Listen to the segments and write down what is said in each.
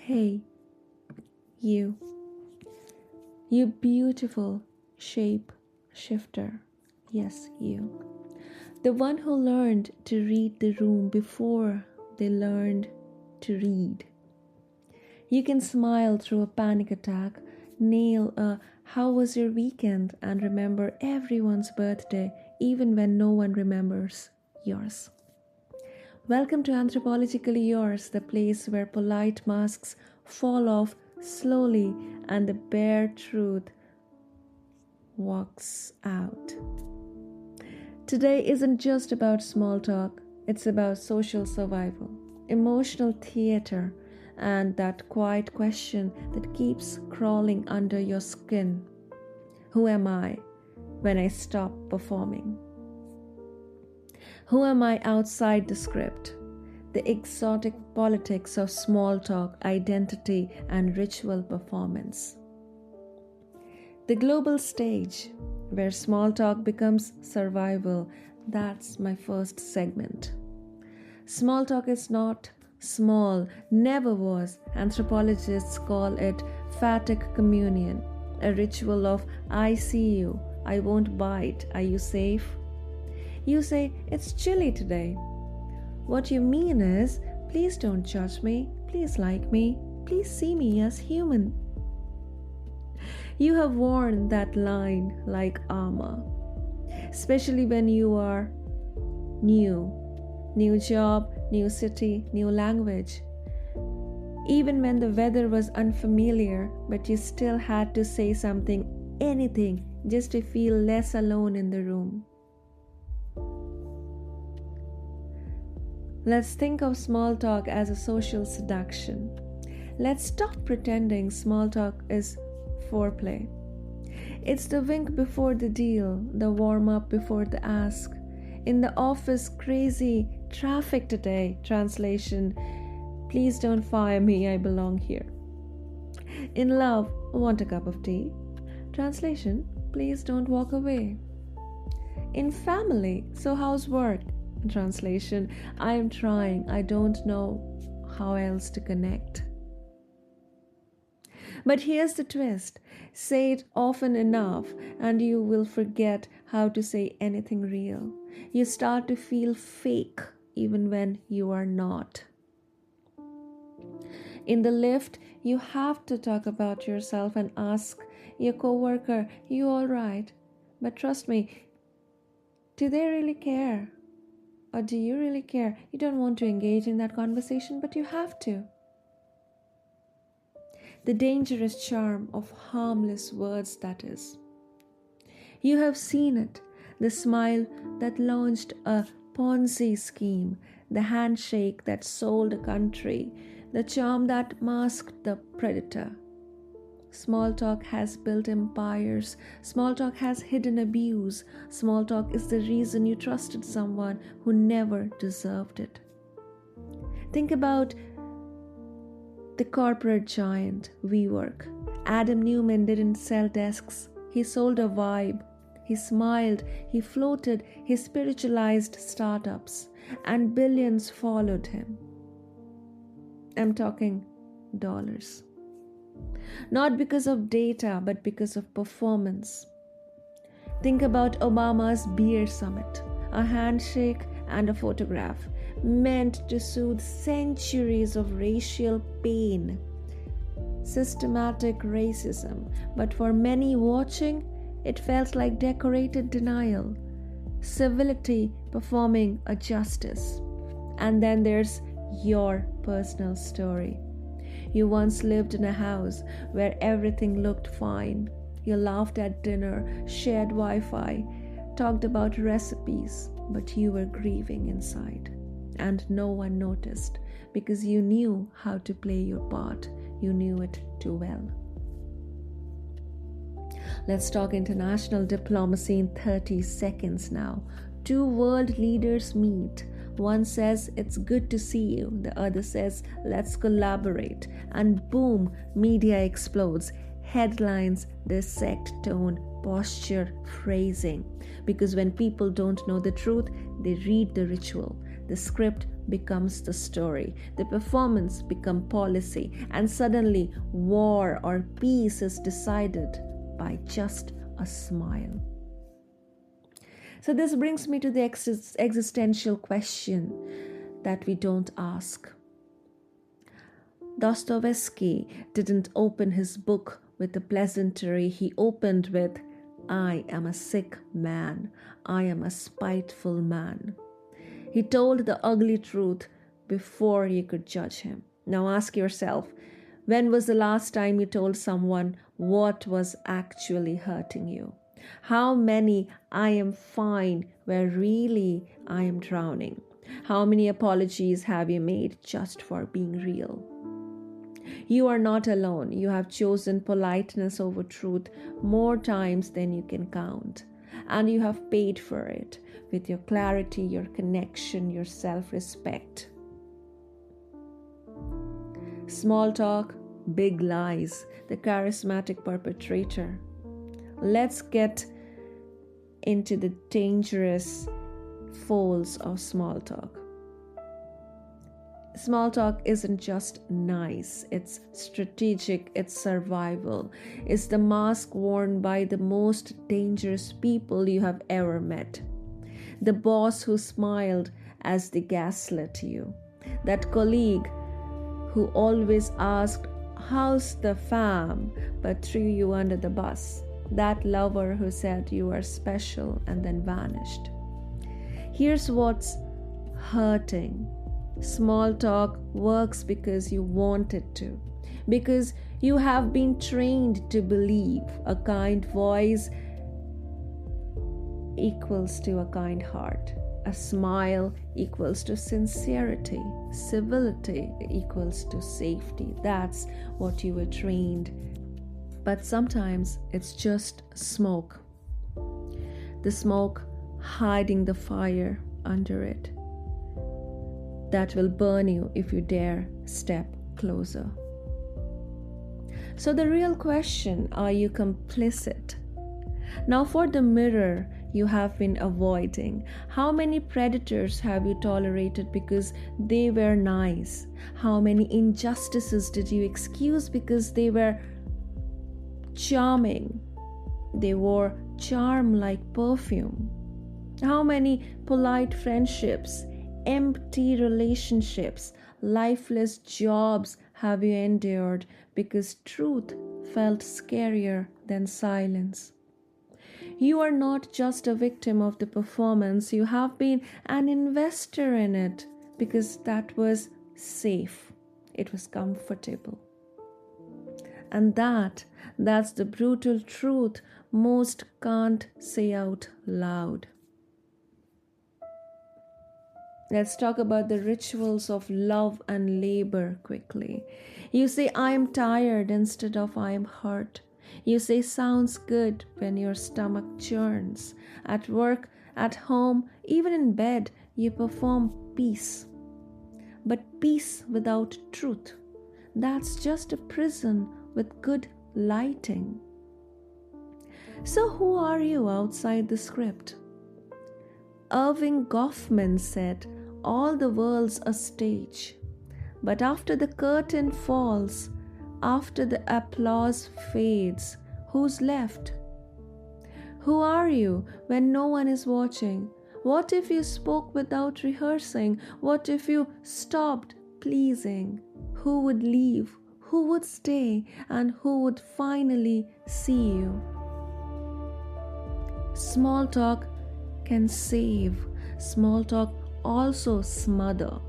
Hey, you. You beautiful shape shifter. Yes, you. The one who learned to read the room before they learned to read. You can smile through a panic attack, nail a "how was your weekend?" and remember everyone's birthday even when no one remembers yours. Welcome to Anthropologically Yours, the place where polite masks fall off slowly and the bare truth walks out. Today isn't just about small talk, it's about social survival, emotional theater, and that quiet question that keeps crawling under your skin. Who am I when I stop performing? Who am I outside the script? The exotic politics of small talk, identity, and ritual performance. The global stage, where small talk becomes survival, that's my first segment. Small talk is not small, never was. Anthropologists call it phatic communion, a ritual of "I see you, I won't bite, are you safe?" You say, "It's chilly today." What you mean is, "Please don't judge me, please like me, please see me as human." You have worn that line like armor, especially when you are new. New job, new city, new language. Even when the weather was unfamiliar, but you still had to say something, anything, just to feel less alone in the room. Let's think of small talk as a social seduction. Let's stop pretending small talk is foreplay. It's the wink before the deal, the warm up before the ask. In the office, crazy traffic today. Translation, "Please don't fire me, I belong here." In love, "Want a cup of tea?" Translation, "Please don't walk away." In family, "So how's work?" Translation, "I am trying, I don't know how else to connect." But here's the twist. Say it often enough and you will forget how to say anything real. You start to feel fake even when you are not. In the lift, you have to talk about yourself and ask your coworker, "You all right?" But trust me, do they really care? Or do you really care? You don't want to engage in that conversation, but you have to. The dangerous charm of harmless words, that is. You have seen it, the smile that launched a Ponzi scheme, the handshake that sold a country, the charm that masked the predator. Small talk has built empires. Small talk has hidden abuse. Small talk is the reason you trusted someone who never deserved it. Think about the corporate giant WeWork. Adam Newman didn't sell desks. He sold a vibe. He smiled, he floated, he spiritualized startups, and billions followed him. I'm talking dollars. Not because of data, but because of performance. Think about Obama's beer summit, a handshake and a photograph, meant to soothe centuries of racial pain, systematic racism. But for many watching, it felt like decorated denial, civility performing a justice. And then there's your personal story. You once lived in a house where everything looked fine. You laughed at dinner, shared Wi-Fi, talked about recipes, but you were grieving inside. And no one noticed because you knew how to play your part. You knew it too well. Let's talk international diplomacy in 30 seconds now. Two world leaders meet. One says, "It's good to see you." The other says, "Let's collaborate." And boom, media explodes. Headlines dissect tone, posture, phrasing. Because when people don't know the truth, they read the ritual, the script becomes the story, the performance becomes policy, and suddenly war or peace is decided by just a smile. So this brings me to the existential question that we don't ask. Dostoevsky didn't open his book with a pleasantry. He opened with, "I am a sick man. I am a spiteful man." He told the ugly truth before you could judge him. Now ask yourself, when was the last time you told someone what was actually hurting you? How many "I am fine" where really "I am drowning"? How many apologies have you made just for being real? You are not alone. You have chosen politeness over truth more times than you can count. And you have paid for it with your clarity, your connection, your self-respect. Small talk, big lies, the charismatic perpetrator. Let's get into the dangerous folds of small talk. Small talk isn't just nice, it's strategic, it's survival. It's the mask worn by the most dangerous people you have ever met. The boss who smiled as they gaslit you. That colleague who always asked, "How's the fam?" but threw you under the bus. That lover who said you are special and then vanished. Here's what's hurting. Small talk works because you want it to, because you have been trained to believe a kind voice equals to a kind heart. A smile equals to sincerity. Civility equals to safety. That's what you were trained. But sometimes it's just smoke. The smoke hiding the fire under it. That will burn you if you dare step closer. So the real question, are you complicit? Now for the mirror you have been avoiding. How many predators have you tolerated because they were nice? How many injustices did you excuse because they were charming? They wore charm like perfume. How many polite friendships, empty relationships, lifeless jobs have you endured because truth felt scarier than silence? You are not just a victim of the performance, you have been an investor in it because that was safe, it was comfortable. And that's the brutal truth most can't say out loud. Let's talk about the rituals of love and labor quickly. You say, "I am tired" instead of "I am hurt." You say "sounds good" when your stomach churns. At work, at home, even in bed, you perform peace. But peace without truth, that's just a prison with good lighting. So who are you outside the script? Irving Goffman said, "All the world's a stage." But after the curtain falls, after the applause fades, who's left? Who are you when no one is watching? What if you spoke without rehearsing? What if you stopped pleasing? Who would leave? Who would stay? And who would finally see you? Small talk can save. Small talk also smother.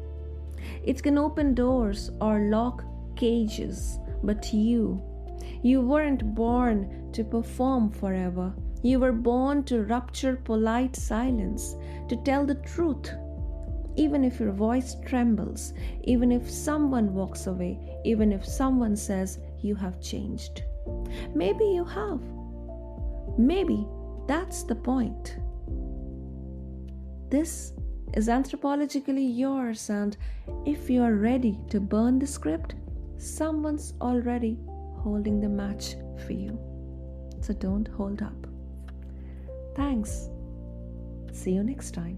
It can open doors or lock cages. But you weren't born to perform forever. You were born to rupture polite silence, to tell the truth, even if your voice trembles, even if someone walks away, even if someone says you have changed. Maybe you have. Maybe that's the point. This is anthropologically yours, and if you are ready to burn the script, someone's already holding the match for you. So don't hold up. Thanks. See you next time.